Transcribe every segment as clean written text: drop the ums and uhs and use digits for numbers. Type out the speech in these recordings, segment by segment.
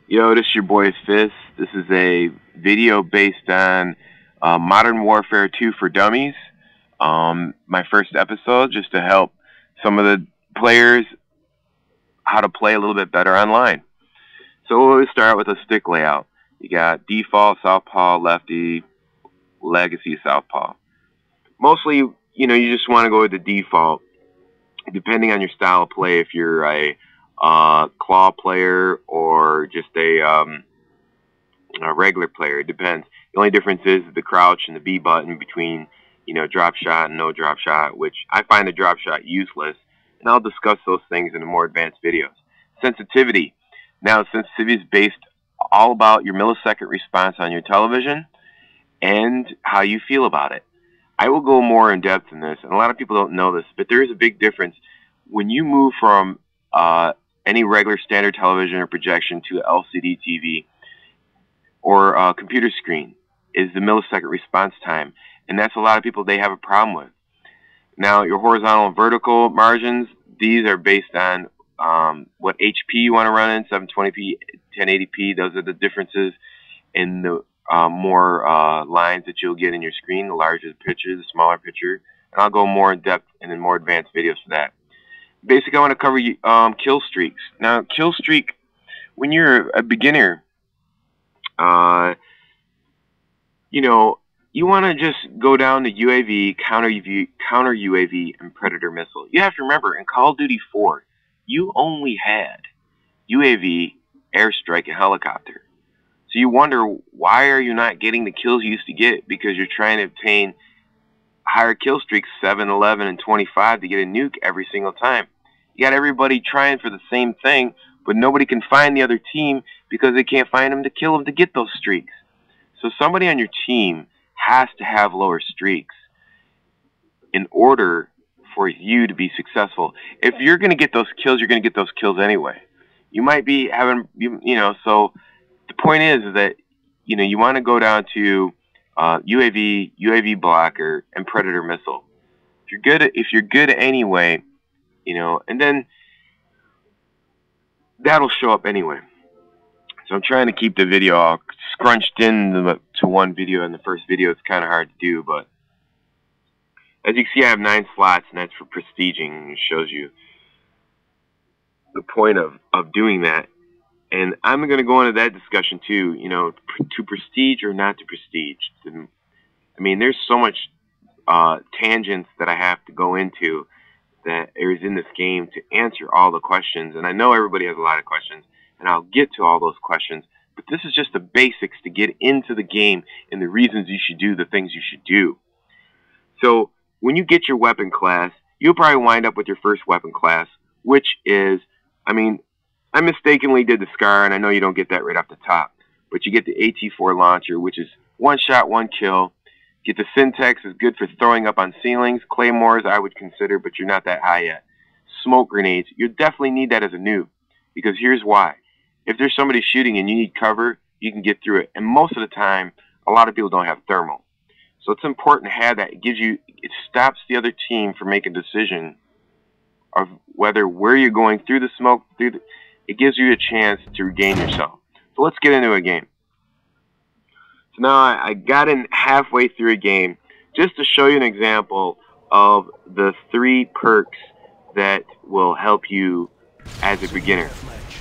Yo, this is your boy Fist. This is a video based on Modern Warfare 2 for Dummies. My first episode, just to help some of the players how to play a little bit better online. So we'll start with a stick layout. You got default, southpaw, lefty, legacy, southpaw. Mostly, you just want to go with the default, depending on your style of play. If you're a claw player or just a regular player, it depends. The only difference is the crouch and the B button between drop shot and no drop shot, which I find the drop shot useless, and I'll discuss those things in more advanced videos. Sensitivity. Now, sensitivity is based all about your millisecond response on your television and how you feel about it. I will go more in depth in this, and a lot of people don't know this, but there is a big difference when you move from any regular standard television or projection to LCD TV or computer screen is the millisecond response time, and that's a lot of people they have a problem with. Now, your horizontal and vertical margins, these are based on what HP you want to run in, 720p, 1080p. Those are the differences in the more lines that you'll get in your screen, the larger the picture, the smaller picture, and I'll go more in depth and in more advanced videos for that. Basically, I want to cover kill streaks. Now, kill streak, when you're a beginner, you want to just go down to UAV, counter UAV, and predator missile. You have to remember, in Call of Duty 4, you only had UAV, airstrike, and helicopter. So you wonder, why are you not getting the kills you used to get? Because you're trying to obtain higher kill streaks, 7, 11, and 25 to get a nuke every single time. You got everybody trying for the same thing, but nobody can find the other team because they can't find them to kill them to get those streaks. So somebody on your team has to have lower streaks in order for you to be successful. If you're going to get those kills, you're going to get those kills anyway. You might be having, so the point is that, you want to go down to UAV blocker, and predator missile. If you're good anyway, and then that'll show up anyway. So I'm trying to keep the video all scrunched in to one video. In the first video, it's kind of hard to do, but as you can see, I have 9 slots, and that's for prestiging. It shows you the point of doing that. And I'm going to go into that discussion too, to prestige or not to prestige. I mean, there's so much tangents that I have to go into that is in this game to answer all the questions. And I know everybody has a lot of questions, and I'll get to all those questions. But this is just the basics to get into the game and the reasons you should do the things you should do. So when you get your weapon class, you'll probably wind up with your first weapon class, which is, I mistakenly did the SCAR, and I know you don't get that right off the top, but you get the AT-4 launcher, which is 1 shot, 1 kill. Get the Syntax, is good for throwing up on ceilings. Claymores, I would consider, but you're not that high yet. Smoke grenades, you definitely need that as a noob, because here's why. If there's somebody shooting and you need cover, you can get through it. And most of the time, a lot of people don't have thermal. So it's important to have that. It stops the other team from making a decision of where you're going through the smoke, it gives you a chance to regain yourself. So let's get into a game. So now I got in halfway through a game just to show you an example of the 3 perks that will help you as a beginner.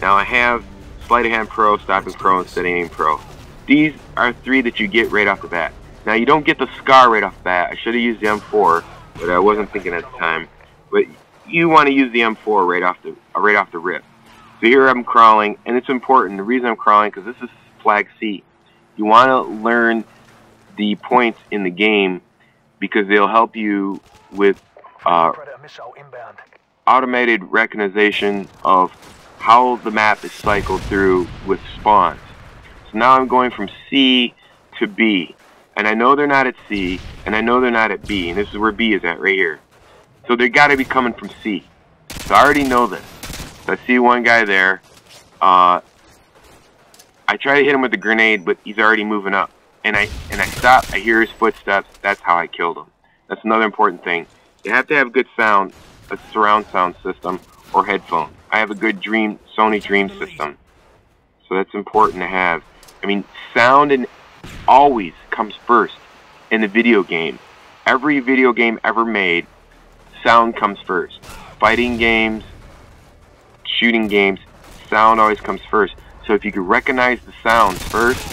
Now I have Sleight of Hand Pro, Stopping Pro, and Steady Aim Pro. These are 3 that you get right off the bat. Now you don't get the SCAR right off the bat. I should have used the M4, but I wasn't thinking at the time. But you want to use the M4 right off the rip. So here I'm crawling, and it's important. The reason I'm crawling, because this is flag C. You want to learn the points in the game because they'll help you with automated recognition of how the map is cycled through with spawns. So now I'm going from C to B, and I know they're not at C, and I know they're not at B, and this is where B is at right here. So they got to be coming from C. So I already know this. So I see one guy there. I try to hit him with the grenade, but he's already moving up. And I stop. I hear his footsteps. That's how I killed him. That's another important thing. You have to have good sound, a surround sound system, or headphones. I have a good Sony Dream system. So that's important to have. I mean, sound always comes first in the video game. Every video game ever made, sound comes first. Fighting games, shooting games, sound always comes first. So if you can recognize the sounds first,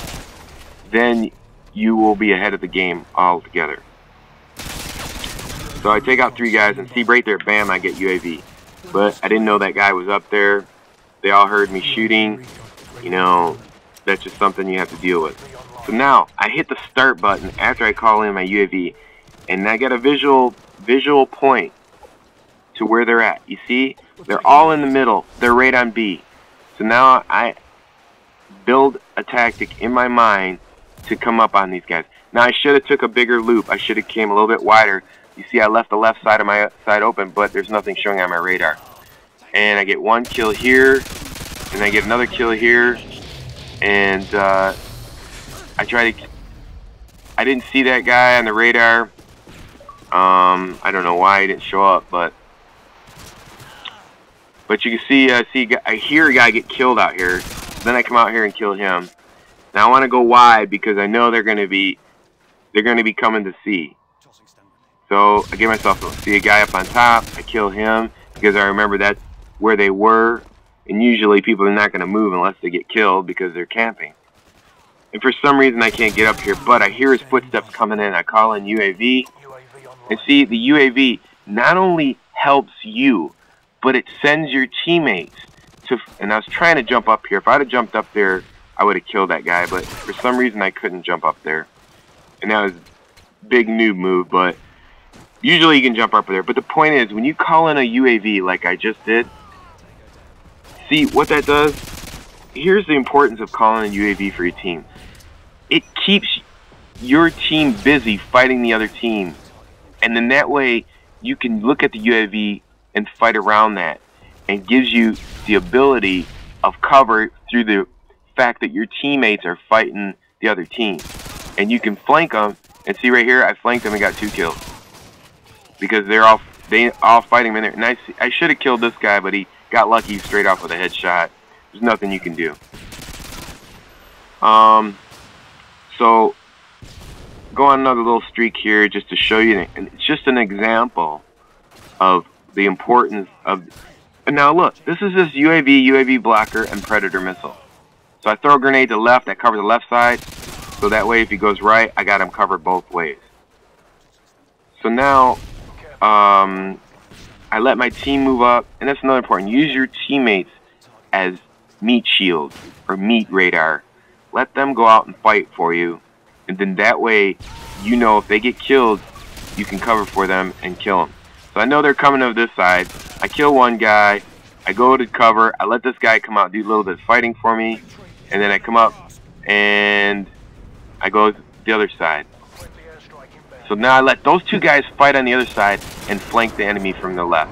then you will be ahead of the game altogether. So I take out 3 guys, and see right there, bam, I get UAV. But I didn't know that guy was up there. They all heard me shooting. You know, that's just something you have to deal with. So now I hit the start button after I call in my UAV, and I get a visual point to where they're at. You see, they're all in the middle. They're right on B. So now I build a tactic in my mind to come up on these guys. Now I should have took a bigger loop. I should have came a little bit wider. You see, I left the left side of my side open, but there's nothing showing on my radar. And I get 1 kill here, and I get another kill here, and I didn't see that guy on the radar. I don't know why he didn't show up, but you can see, I hear a guy get killed out here. Then I come out here and kill him. Now I want to go wide because I know they're going to be coming to C. So I give myself see a guy up on top. I kill him because I remember that's where they were. And usually people are not going to move unless they get killed because they're camping. And for some reason I can't get up here, but I hear his footsteps coming in. I call in UAV. And see, the UAV not only helps you, but it sends your teammates to... And I was trying to jump up here. If I'd have jumped up there, I would have killed that guy. But for some reason I couldn't jump up there. And that was a big noob move, but... Usually you can jump up there, but the point is, when you call in a UAV like I just did, see what that does? Here's the importance of calling a UAV for your team. It keeps your team busy fighting the other team, and then that way you can look at the UAV and fight around that, and gives you the ability of cover through the fact that your teammates are fighting the other team, and you can flank them. And see right here, I flanked them and got 2 kills. Because they all fighting in there. And I should have killed this guy, but he got lucky straight off with a headshot. There's nothing you can do. So go on another little streak here just to show you, and it's just an example of the importance of. And now look, this is this UAV blocker, and predator missile. So I throw a grenade to the left. I cover the left side, so that way if he goes right, I got him covered both ways. So now. I let my team move up, and that's another important. Use your teammates as meat shields or meat radar. Let them go out and fight for you, and then that way, you know if they get killed, you can cover for them and kill them. So I know they're coming over this side. I kill one guy. I go to cover. I let this guy come out, do a little bit of fighting for me, and then I come up and I go to the other side. So now I let those 2 guys fight on the other side and flank the enemy from the left.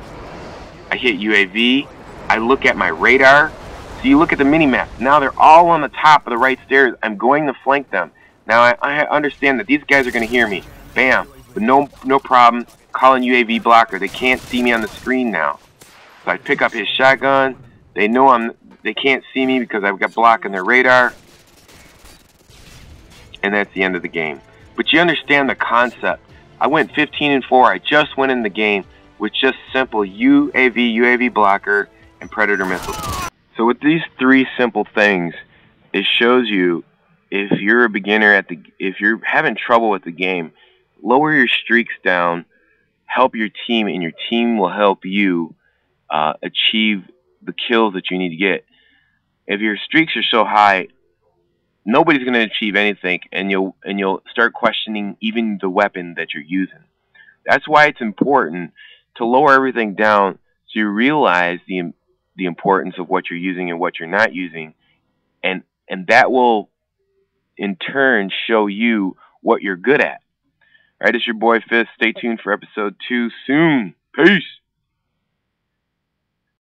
I hit UAV. I look at my radar. So you look at the mini-map. Now they're all on the top of the right stairs. I'm going to flank them. Now I understand that these guys are going to hear me. Bam. But no problem. Calling UAV blocker. They can't see me on the screen now. So I pick up his shotgun. They know they can't see me because I've got blocking their radar. And that's the end of the game. But you understand the concept. I went 15-4. I just went in the game with just simple UAV blocker, and predator missiles. So with these 3 simple things, it shows you if you're a beginner if you're having trouble with the game, lower your streaks down, help your team, and your team will help you achieve the kills that you need to get. If your streaks are so high, nobody's going to achieve anything, and you'll start questioning even the weapon that you're using. That's why it's important to lower everything down so you realize the importance of what you're using and what you're not using, and that will in turn show you what you're good at. All right, it's your boy F1sT. Stay tuned for episode 2 soon. Peace.